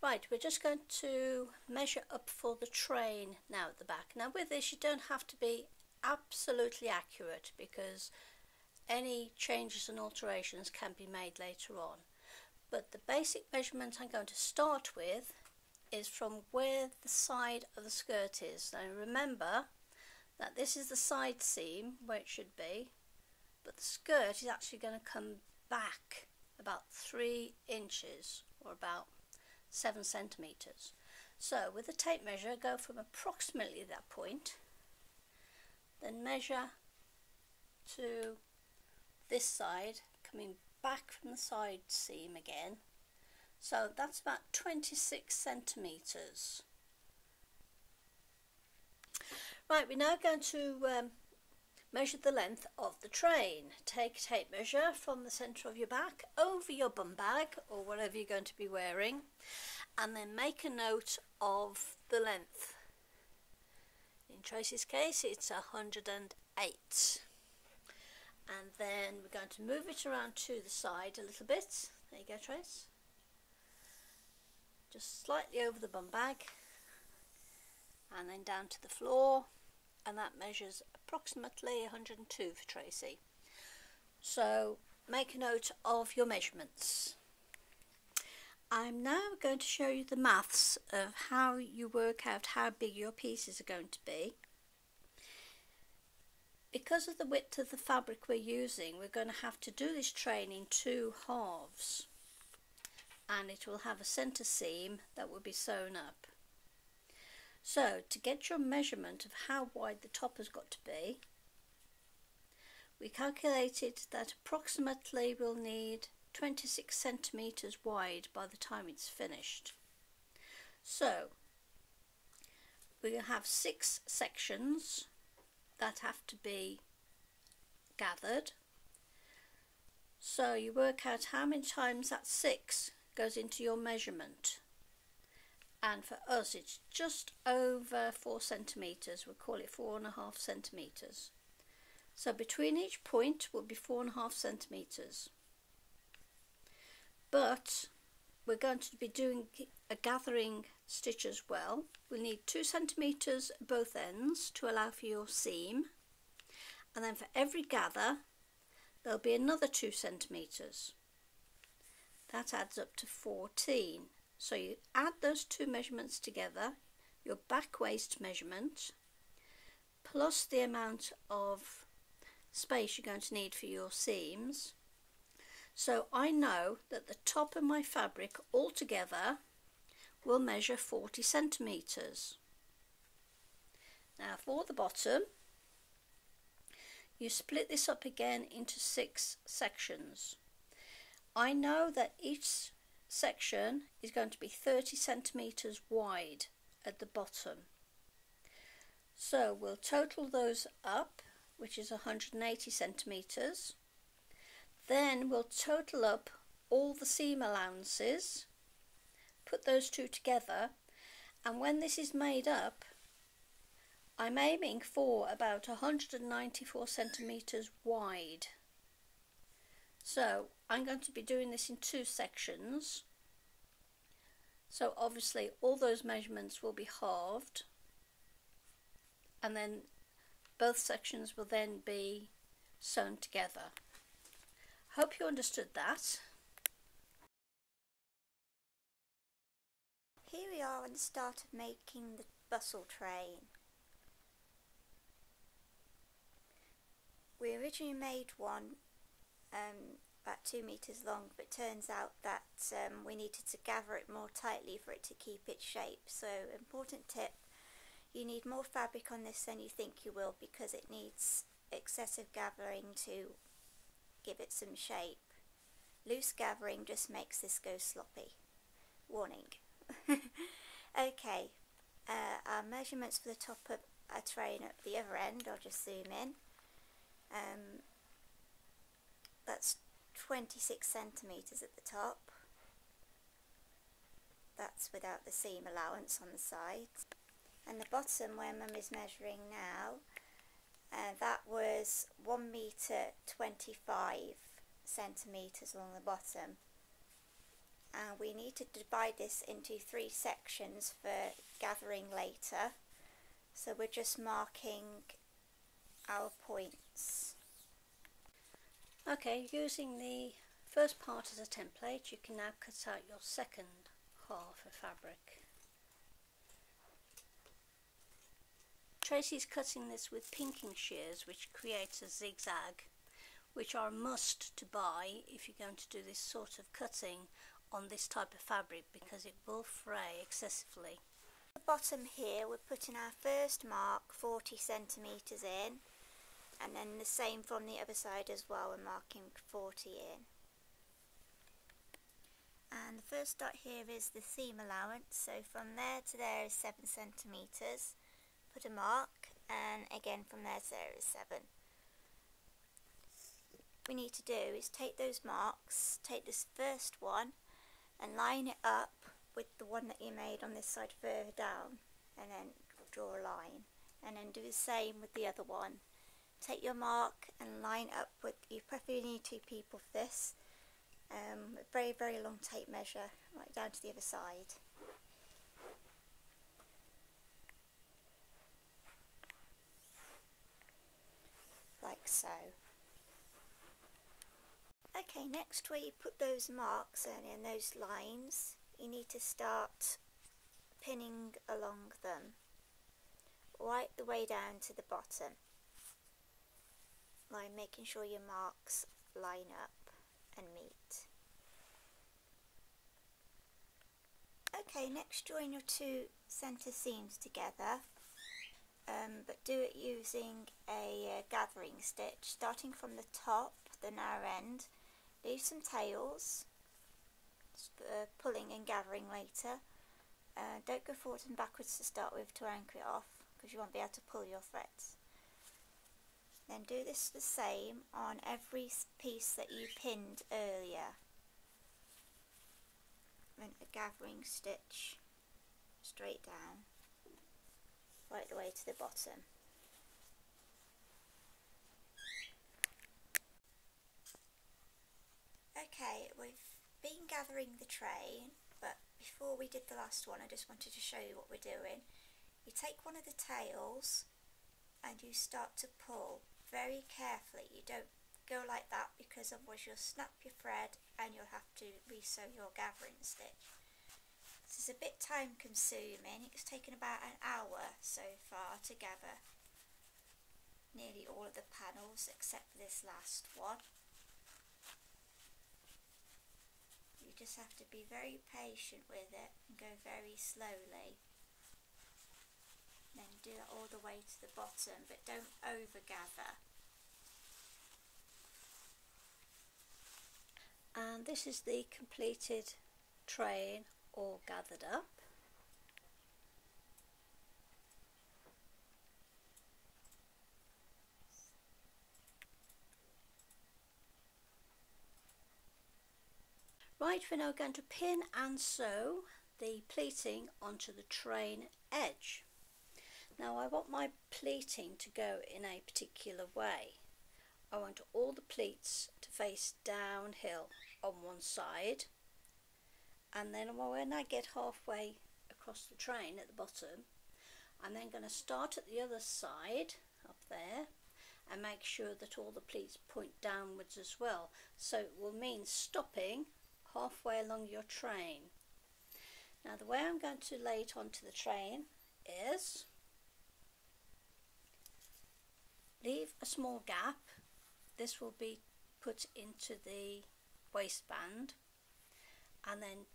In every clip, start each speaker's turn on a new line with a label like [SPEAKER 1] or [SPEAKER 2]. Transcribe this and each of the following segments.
[SPEAKER 1] Right, we're just going to measure up for the train now at the back. Now with this you don't have to be absolutely accurate because any changes and alterations can be made later on. But the basic measurement I'm going to start with is from where the side of the skirt is. Now remember that this is the side seam where it should be, but the skirt is actually going to come back about 3 inches or about 7 centimeters. So with the tape measure, go from approximately that point, then measure to this side, coming back from the side seam again. So that's about 26 centimeters. Right, we're now going to measure the length of the train. Take a tape measure from the centre of your back over your bum bag or whatever you're going to be wearing, and then make a note of the length. In Tracy's case it's 108, and then we're going to move it around to the side a little bit. There you go, Trace. Just slightly over the bum bag and then down to the floor, and that measures approximately 102 for Tracy. So make a note of your measurements. I'm now going to show you the maths of how you work out how big your pieces are going to be. Because of the width of the fabric we're using, we're going to have to do this train in 2 halves, and it will have a centre seam that will be sewn up. So to get your measurement of how wide the top has got to be, we calculated that approximately we'll need 26 centimeters wide by the time it's finished. So we'll have 6 sections that have to be gathered. So you work out how many times that 6 goes into your measurement. And for us it's just over 4 centimeters. We'll call it 4.5 centimeters. So between each point will be 4.5 centimeters. But we're going to be doing a gathering stitch as well. We'll need 2 centimeters at both ends to allow for your seam, and then for every gather there'll be another 2 centimeters. That adds up to 14. So you add those 2 measurements together, your back waist measurement plus the amount of space you're going to need for your seams. So I know that the top of my fabric altogether will measure 40 centimeters. Now for the bottom, you split this up again into 6 sections. I know that each section is going to be 30 centimeters wide at the bottom. So we'll total those up, which is 180 centimeters. Then we'll total up all the seam allowances, put those 2 together, and when this is made up, I'm aiming for about 194 centimeters wide. So I'm going to be doing this in 2 sections. So obviously all those measurements will be halved, and then both sections will then be sewn together. Hope you understood that.
[SPEAKER 2] Here we are at the start of making the bustle train. We originally made one about 2 meters long, but it turns out that we needed to gather it more tightly for it to keep its shape. So important tip, you need more fabric on this than you think you will, because it needs excessive gathering to give it some shape. Loose gathering just makes this go sloppy. Warning. Okay, our measurements for the top of our train at the other end, I'll just zoom in. That's 26 centimeters at the top. That's without the seam allowance on the sides. And the bottom, where Mum is measuring now, that was 1 meter 25 centimeters along the bottom. and we need to divide this into 3 sections for gathering later, so we're just marking our points.
[SPEAKER 1] Okay, using the first part as a template, you can now cut out your second half of fabric. Tracy's cutting this with pinking shears, which creates a zigzag, which are a must to buy if you're going to do this sort of cutting on this type of fabric, because it will fray excessively.
[SPEAKER 2] At the bottom here we're putting our first mark 40 centimetres in, and then the same from the other side as well, we're marking 40 in. And the first dot here is the seam allowance, so from there to there is 7 centimetres. Put a mark, and again from there to there is 7. What we need to do is take those marks, take this first one and line it up with the one that you made on this side further down, and then draw a line, and then do the same with the other one. Take your mark and line up with, you probably need 2 people for this, a very, very long tape measure right down to the other side. Like so. Okay, next where you put those marks in those lines, you need to start pinning along them right the way down to the bottom, like making sure your marks line up and meet. Okay, next join your 2 centre seams together, but do it using a gathering stitch, starting from the top, the narrow end. Leave some tails, pulling and gathering later. Don't go forward and backwards to start with to anchor it off, because you won't be able to pull your threads. Then do this the same on every piece that you pinned earlier. And a gathering stitch straight down, right the way to the bottom. Okay, we've been gathering the train, but before we did the last one I just wanted to show you what we're doing. You take one of the tails and you start to pull very carefully. You don't go like that, because otherwise you'll snap your thread and you'll have to resew your gathering stitch. This is a bit time consuming. It's taken about an hour so far to gather nearly all of the panels except for this last one. You just have to be very patient with it and go very slowly. Then do that all the way to the bottom, but don't over gather.
[SPEAKER 1] And this is the completed train all gathered up. Right, we're now going to pin and sew the pleating onto the train edge. Now I want my pleating to go in a particular way. I want all the pleats to face downhill on one side, and then when I get halfway across the train at the bottom, I'm then going to start at the other side up there and make sure that all the pleats point downwards as well. So it will mean stopping halfway along your train. Now the way I'm going to lay it onto the train is leave a small gap. This will be put into the waistband, and then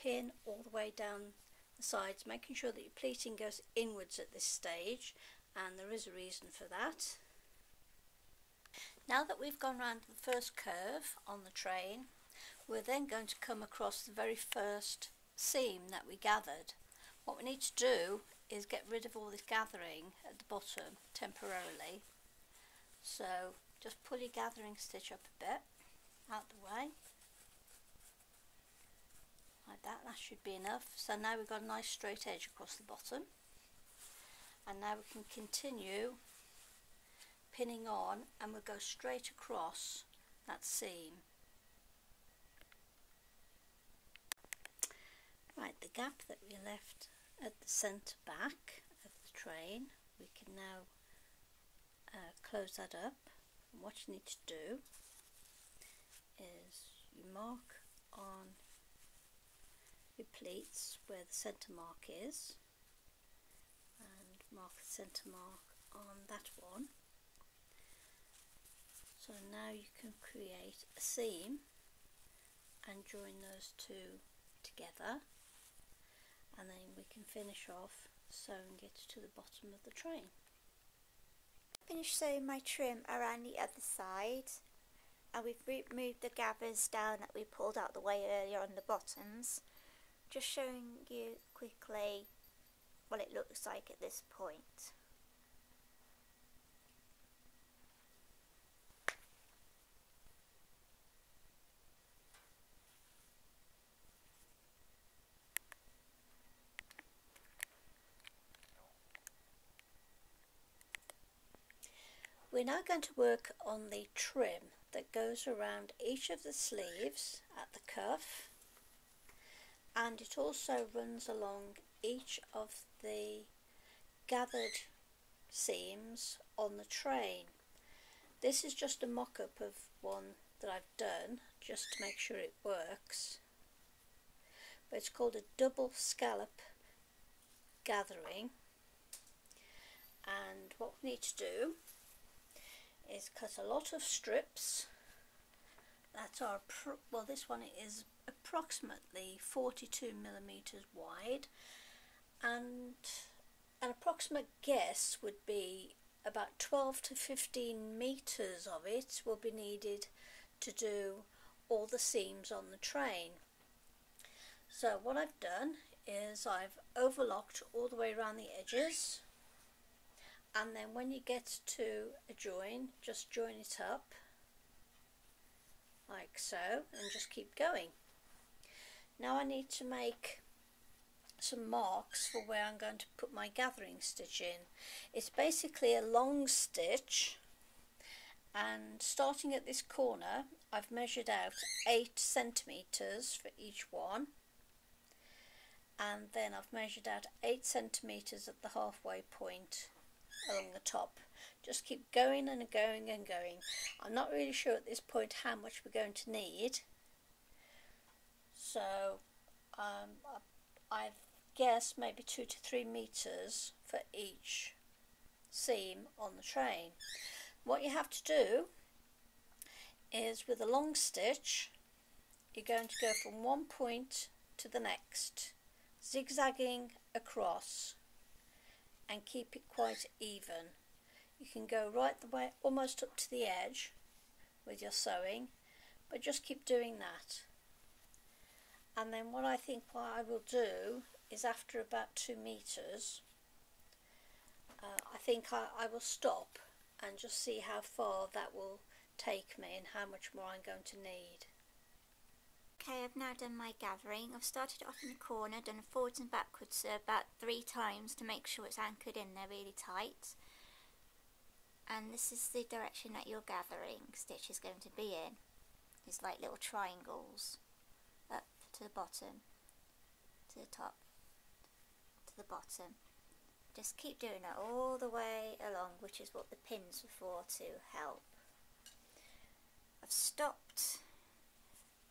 [SPEAKER 1] pin all the way down the sides, making sure that your pleating goes inwards at this stage, and there is a reason for that. Now that we've gone round the first curve on the train, we're then going to come across the very first seam that we gathered. What we need to do is get rid of all this gathering at the bottom temporarily. So just pull your gathering stitch up a bit out the way, like that. That should be enough. So now we've got a nice straight edge across the bottom, and now we can continue pinning on, and we'll go straight across that seam. gap that we left at the centre back of the train, we can now close that up. And what you need to do is you mark on your pleats where the centre mark is, and mark the centre mark on that one. So now you can create a seam and join those two together, and then we can finish off sewing it to the bottom of the train.
[SPEAKER 2] Finished sewing my trim around the other side, and we've removed the gathers down that we pulled out the way earlier on the bottoms. Just showing you quickly what it looks like at this point.
[SPEAKER 1] We're now going to work on the trim that goes around each of the sleeves at the cuff, and it also runs along each of the gathered seams on the train. This is just a mock-up of one that I've done just to make sure it works, but it's called a double scallop gathering. And what we need to do is cut a lot of strips that are, well, this one is approximately 42 millimeters wide, and an approximate guess would be about 12 to 15 meters of it will be needed to do all the seams on the train. So what I've done is I've overlocked all the way around the edges, and then when you get to a join, just join it up like so and just keep going. Now I need to make some marks for where I'm going to put my gathering stitch in. It's basically a long stitch, and starting at this corner I've measured out 8 centimeters for each one, and then I've measured out 8 centimeters at the halfway point along the top. Just keep going and going and going. I'm not really sure at this point how much we're going to need, so I've guessed maybe 2 to 3 meters for each seam on the train. What you have to do is, with a long stitch, you're going to go from one point to the next, zigzagging across, and keep it quite even. You can go right the way almost up to the edge with your sewing, but just keep doing that. And then what I will do is, after about 2 meters, I think I will stop and just see how far that will take me and how much more I'm going to need.
[SPEAKER 2] Okay, I've now done my gathering. I've started off in the corner, done forwards and backwards about 3 times to make sure it's anchored in there really tight. And this is the direction that your gathering stitch is going to be in. It's like little triangles, up to the bottom, to the top, to the bottom. Just keep doing that all the way along, which is what the pins were for, to help. I've stopped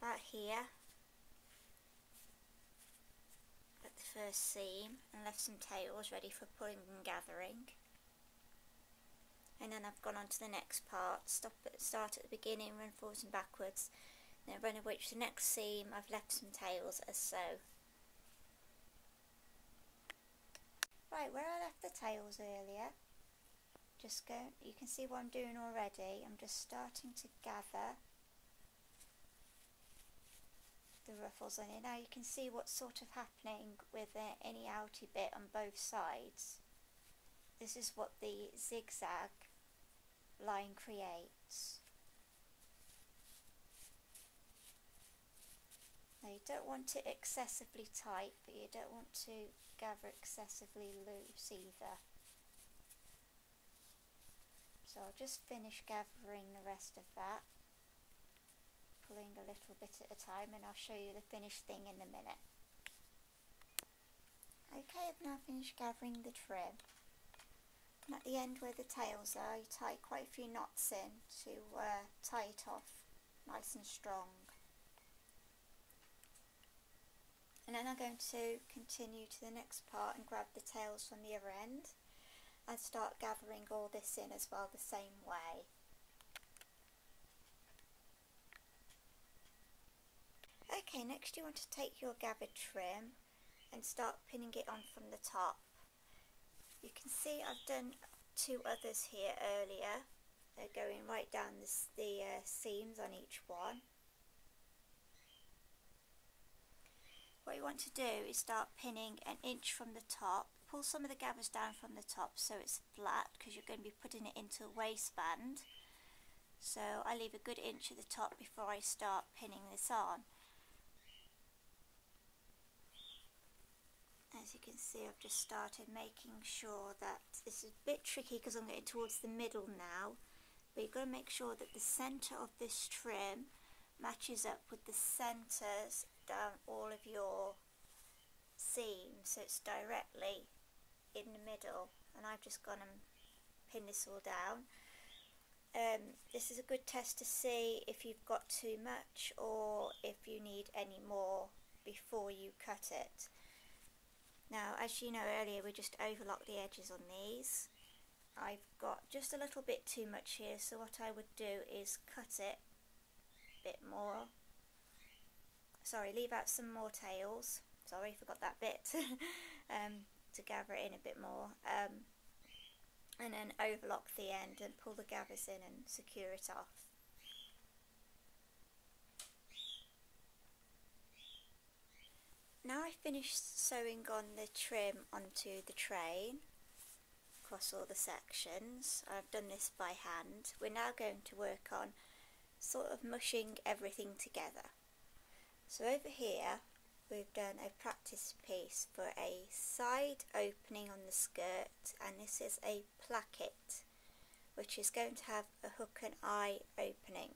[SPEAKER 2] about here at the first seam and left some tails ready for pulling and gathering. And then I've gone on to the next part, start at the beginning, run forwards and backwards, then run away to the next seam. I've left some tails as so. Right, where I left the tails earlier, just go, you can see what I'm doing already. I'm just starting to gather the ruffles on it. Now you can see what's sort of happening with any outy bit on both sides. This is what the zigzag line creates. Now you don't want it excessively tight, but you don't want to gather excessively loose either. So I'll just finish gathering the rest of that, pulling a little bit at a time, and I'll show you the finished thing in a minute. Okay, I've now finished gathering the trim. And at the end where the tails are, you tie quite a few knots in to tie it off nice and strong. And then I'm going to continue to the next part and grab the tails from the other end and start gathering all this in as well the same way. Okay, next you want to take your gathered trim and start pinning it on from the top. You can see I've done two others here earlier. They're going right down the seams on each one. What you want to do is start pinning an inch from the top. Pull some of the gathers down from the top so it's flat, because you're going to be putting it into a waistband. So I leave a good inch at the top before I start pinning this on. As you can see, I've just started making sure that this is a bit tricky because I'm getting towards the middle now, but you've got to make sure that the centre of this trim matches up with the centres down all of your seams, so it's directly in the middle. And I've just gone and pinned this all down. This is a good test to see if you've got too much or if you need any more before you cut it. Now, as you know earlier, we just overlocked the edges on these. I've got just a little bit too much here, so what I would do is cut it a bit more. Sorry, leave out some more tails. Sorry, forgot that bit. To gather it in a bit more. And then overlock the end and pull the gathers in and secure it off. Now I've finished sewing on the trim onto the train across all the sections. I've done this by hand. We're now going to work on sort of mushing everything together. So over here we've done a practice piece for a side opening on the skirt, and this is a placket which is going to have a hook and eye opening.